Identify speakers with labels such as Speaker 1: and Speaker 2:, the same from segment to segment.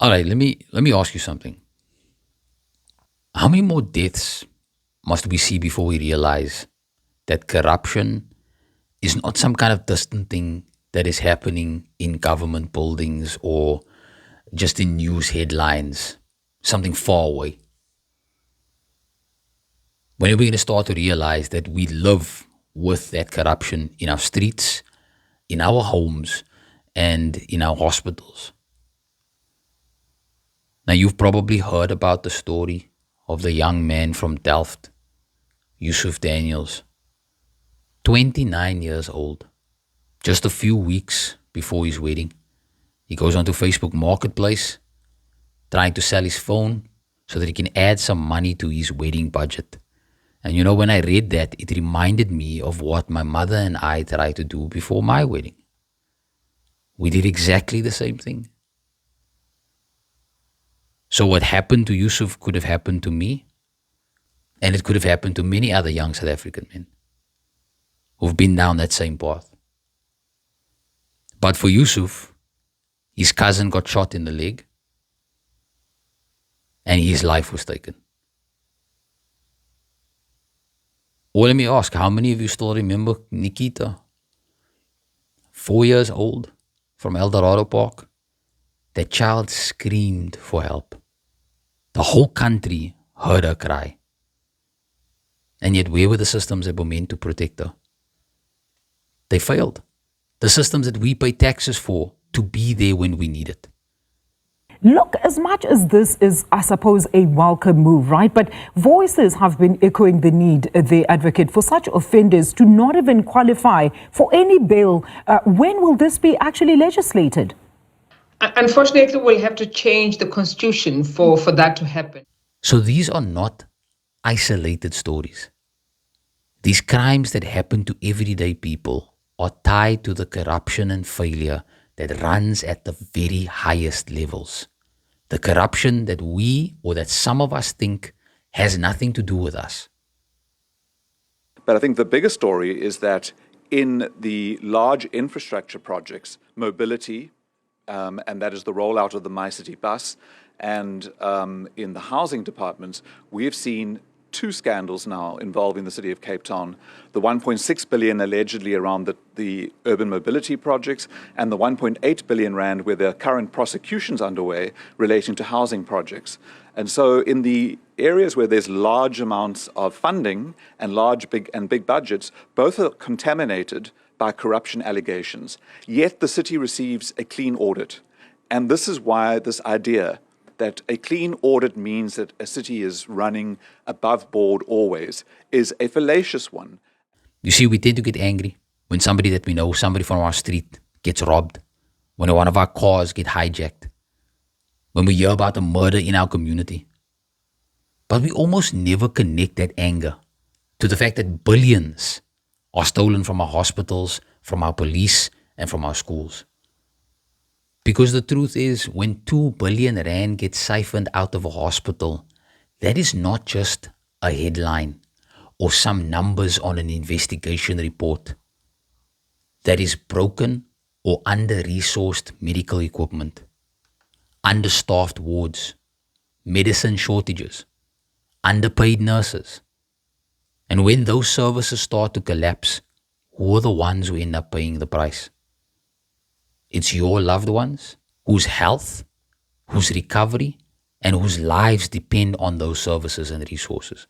Speaker 1: All right, let me ask you something. How many more deaths must we see before we realize that corruption is not some kind of distant thing that is happening in government buildings or just in news headlines, something far away? When are we going to start to realize that we live with that corruption in our streets, in our homes, and in our hospitals? Now, you've probably heard about the story of the young man from Delft, Yusuf Daniels, 29 years old. Just a few weeks before his wedding, he goes onto Facebook Marketplace trying to sell his phone so that he can add some money to his wedding budget. And you know, when I read that, it reminded me of what my mother and I tried to do before my wedding. We did exactly the same thing. So what happened to Yusuf could have happened to me, and it could have happened to many other young South African men who've been down that same path. But for Yusuf, his cousin got shot in the leg, and his life was taken. Or let me ask, how many of you still remember Nikita, 4 years old, from El Dorado Park? That child screamed for help. The whole country heard her cry. And yet, where were the systems that were meant to protect her? They failed. The systems that we pay taxes for to be there when we need it.
Speaker 2: Look, as much as this is, I suppose, a welcome move, right? But voices have been echoing the need, they advocate, for such offenders to not even qualify for any bail. When will this be actually legislated?
Speaker 3: Unfortunately, we'll have to change the constitution for that to happen.
Speaker 1: So these are not isolated stories. These crimes that happen to everyday people are tied to the corruption and failure that runs at the very highest levels. The corruption that we, or that some of us, think has nothing to do with us.
Speaker 4: But I think the bigger story is that in the large infrastructure projects, mobility, and that is the rollout of the My City bus, and in the housing departments, we have seen two scandals now involving the city of Cape Town. The 1.6 billion allegedly around the urban mobility projects, and the 1.8 billion rand where there are current prosecutions underway relating to housing projects. And so in the areas where there's large amounts of funding and big budgets, both are contaminated by corruption allegations. Yet the city receives a clean audit. And this is why this idea that a clean audit means that a city is running above board always is a fallacious one.
Speaker 1: You see, we tend to get angry when somebody that we know, somebody from our street, gets robbed, when one of our cars get hijacked, when we hear about a murder in our community. But we almost never connect that anger to the fact that billions are stolen from our hospitals, from our police, and from our schools. Because the truth is, when 2 billion rand gets siphoned out of a hospital, that is not just a headline or some numbers on an investigation report. That is broken or under-resourced medical equipment, understaffed wards, medicine shortages, underpaid nurses. And when those services start to collapse, who are the ones who end up paying the price? It's your loved ones, whose health, whose recovery, and whose lives depend on those services and resources.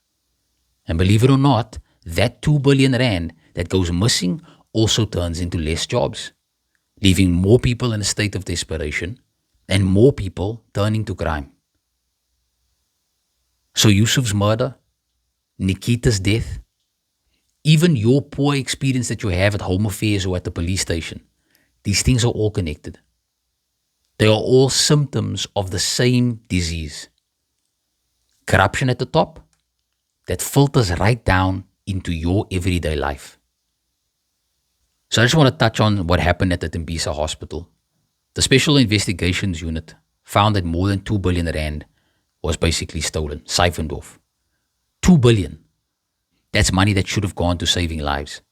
Speaker 1: And believe it or not, that 2 billion rand that goes missing also turns into less jobs, leaving more people in a state of desperation and more people turning to crime. So Yusuf's murder, Nikita's death, even your poor experience that you have at Home Affairs or at the police station, these things are all connected. They are all symptoms of the same disease. Corruption at the top that filters right down into your everyday life. So I just want to touch on what happened at the Tembisa Hospital. The Special Investigations Unit found that more than 2 billion rand was basically stolen, siphoned off. 2 billion. That's money that should have gone to saving lives.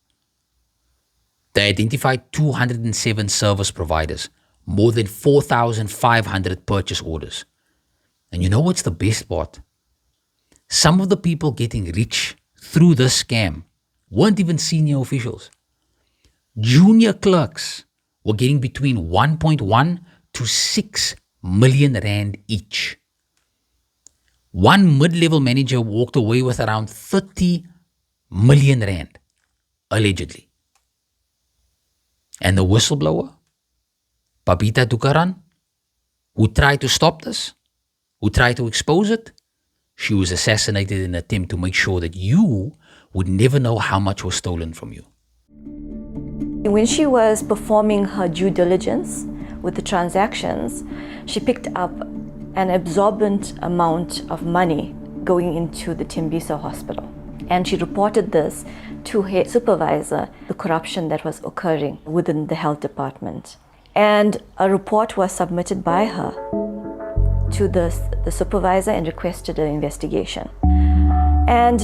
Speaker 1: They identified 207 service providers, more than 4,500 purchase orders. And you know what's the best part? Some of the people getting rich through this scam weren't even senior officials. Junior clerks were getting between 1.1 to 6 million rand each. One mid-level manager walked away with around 30 million rand, allegedly. And the whistleblower, Babita Dukaran, who tried to stop this, who tried to expose it, she was assassinated in an attempt to make sure that you would never know how much was stolen from you.
Speaker 5: When she was performing her due diligence with the transactions, she picked up an exorbitant amount of money going into the Tembisa Hospital. And she reported this to her supervisor, the corruption that was occurring within the health department. And a report was submitted by her to the supervisor and requested an investigation. And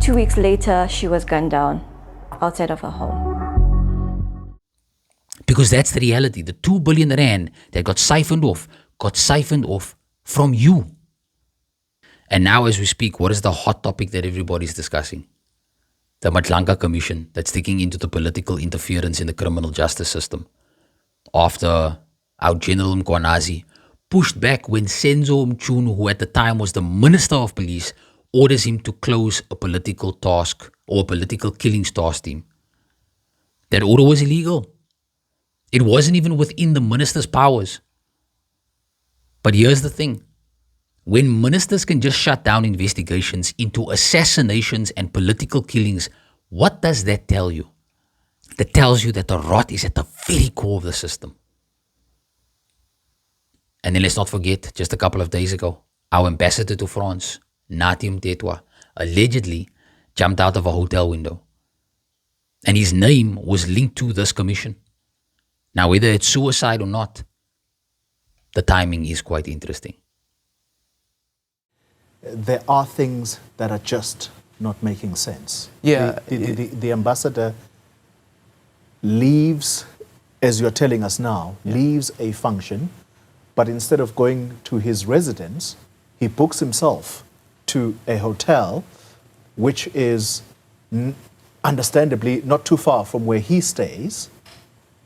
Speaker 5: 2 weeks later, she was gunned down outside of her home.
Speaker 1: Because that's the reality. The 2 billion rand that got siphoned off from you. And now as we speak, what is the hot topic that everybody's discussing? The Madlanga Commission that's digging into the political interference in the criminal justice system. After our General Mkwanazi pushed back when Senzo Mchunu, who at the time was the Minister of Police, orders him to close a political task or a political killings task team. That order was illegal. It wasn't even within the minister's powers. But here's the thing. When ministers can just shut down investigations into assassinations and political killings, what does that tell you? That tells you that the rot is at the very core of the system. And then let's not forget, just a couple of days ago, our ambassador to France, Natim Tetwa, allegedly jumped out of a hotel window. And his name was linked to this commission. Now, whether it's suicide or not, the timing is quite interesting.
Speaker 6: There are things that are just not making sense.
Speaker 7: Yeah.
Speaker 6: The ambassador leaves, as you're telling us now, leaves a function, but instead of going to his residence, he books himself to a hotel, which is understandably not too far from where he stays,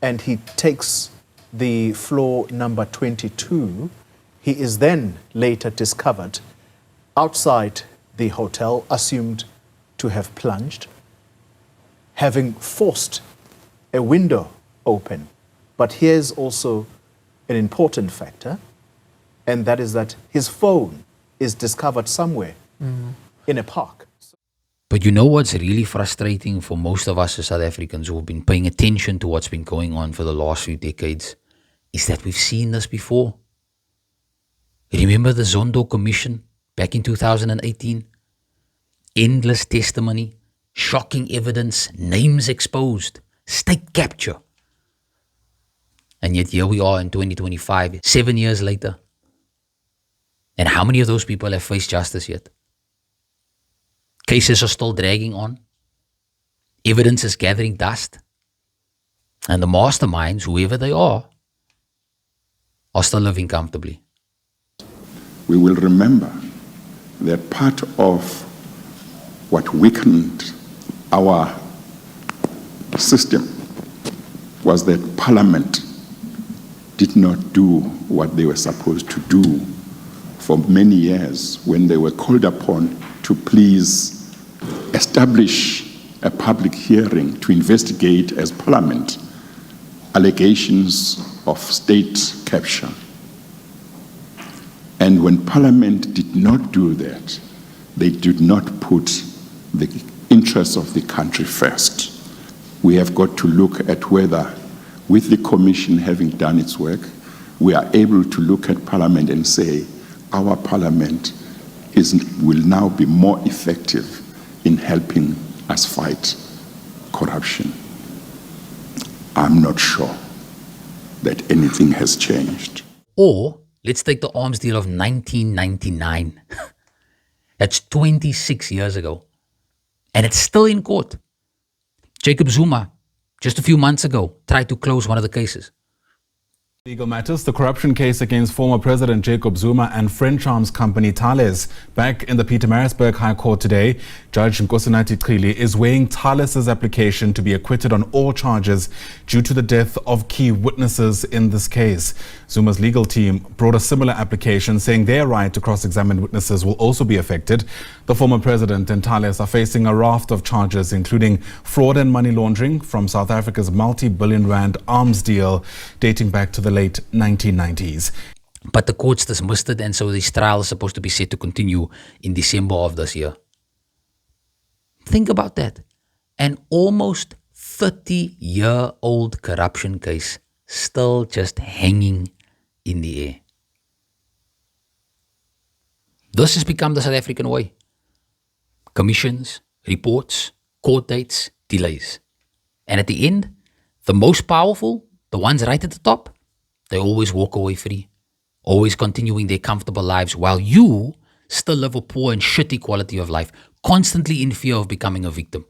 Speaker 6: and he takes the floor number 22. He is then later discovered outside the hotel, assumed to have plunged, having forced a window open. But here's also an important factor, and that is that his phone is discovered somewhere in a park.
Speaker 1: But you know what's really frustrating for most of us as South Africans who have been paying attention to what's been going on for the last few decades is that we've seen this before. Remember the Zondo Commission back in 2018? Endless testimony, shocking evidence, names exposed, state capture. And yet here we are in 2025, 7 years later. And how many of those people have faced justice yet? Cases are still dragging on. Evidence is gathering dust. And the masterminds, whoever they are still living comfortably.
Speaker 8: We will remember that part of what weakened our system was that Parliament did not do what they were supposed to do for many years when they were called upon to please establish a public hearing to investigate as Parliament allegations of state capture. And when Parliament did not do that, they did not put the interests of the country first. We have got to look at whether, with the Commission having done its work, we are able to look at Parliament and say, our Parliament will now be more effective in helping us fight corruption. I'm not sure that anything has changed.
Speaker 1: Or let's take the arms deal of 1999. That's 26 years ago. And it's still in court. Jacob Zuma, just a few months ago, tried to close one of the cases.
Speaker 7: Legal matters. The corruption case against former President Jacob Zuma and French arms company Thales back in the Pietermaritzburg High Court today. Judge Nkosinathi Chili is weighing Thales's application to be acquitted on all charges due to the death of key witnesses in this case. Zuma's legal team brought a similar application saying their right to cross-examine witnesses will also be affected. The former president and Thales are facing a raft of charges including fraud and money laundering from South Africa's multi-billion rand arms deal dating back to the late 1990s.
Speaker 1: But the courts dismissed it, and so this trial is supposed to be set to continue in December of this year. Think about that. An almost 30-year-old corruption case still just hanging in the air. This has become the South African way. Commissions, reports, court dates, delays. And at the end, the most powerful, the ones right at the top, they always walk away free, always continuing their comfortable lives while you still live a poor and shitty quality of life, constantly in fear of becoming a victim.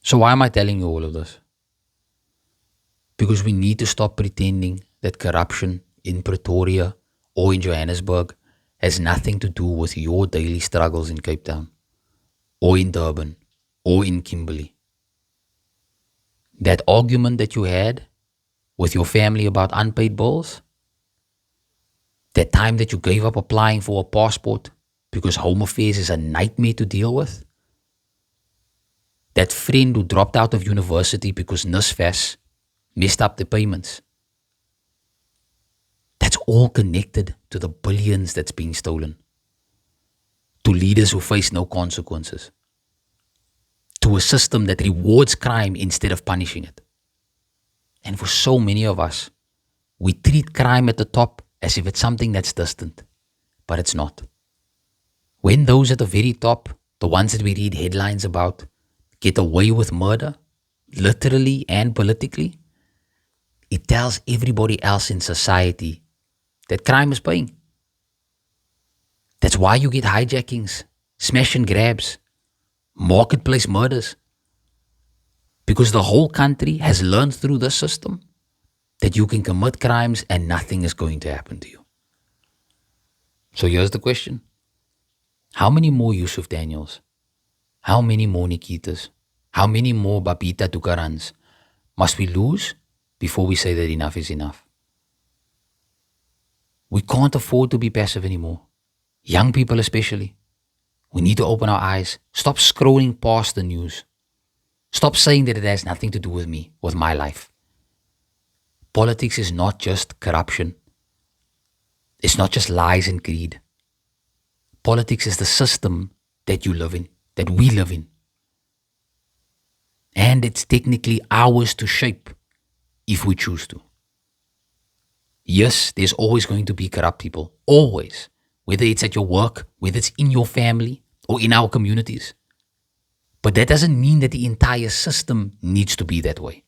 Speaker 1: So why am I telling you all of this? Because we need to stop pretending that corruption in Pretoria or in Johannesburg has nothing to do with your daily struggles in Cape Town or in Durban or in Kimberley. That argument that you had with your family about unpaid bills, that time that you gave up applying for a passport because home affairs is a nightmare to deal with, that friend who dropped out of university because NSFAS messed up the payments, that's all connected to the billions that's being stolen, to leaders who face no consequences, to a system that rewards crime instead of punishing it. And for so many of us, we treat crime at the top as if it's something that's distant, but it's not. When those at the very top, the ones that we read headlines about, get away with murder, literally and politically, it tells everybody else in society that crime is paying. That's why you get hijackings, smash and grabs, marketplace murders. Because the whole country has learned through this system that you can commit crimes and nothing is going to happen to you. So here's the question. How many more Yusuf Daniels? How many more Nikitas? How many more Babita Tukarans must we lose before we say that enough is enough? We can't afford to be passive anymore. Young people especially. We need to open our eyes. Stop scrolling past the news. Stop saying that it has nothing to do with me, with my life. Politics is not just corruption. It's not just lies and greed. Politics is the system that you live in, that we live in. And it's technically ours to shape if we choose to. Yes, there's always going to be corrupt people. Always. Whether it's at your work, whether it's in your family, or in our communities. But that doesn't mean that the entire system needs to be that way.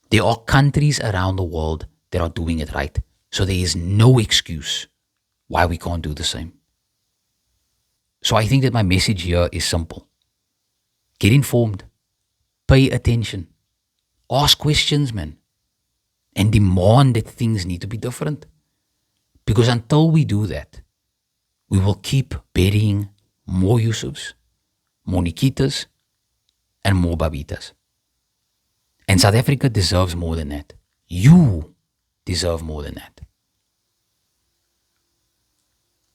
Speaker 1: There are countries around the world that are doing it right. So there is no excuse why we can't do the same. So I think that my message here is simple. Get informed. Pay attention. Ask questions, man. And demand that things need to be different. Because until we do that, we will keep burying more Yusufs, more Nikitas, and more Babitas. And South Africa deserves more than that. You deserve more than that.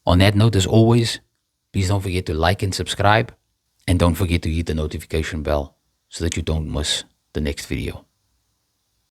Speaker 1: On that note, as always, please don't forget to like and subscribe. And don't forget to hit the notification bell so that you don't miss the next video.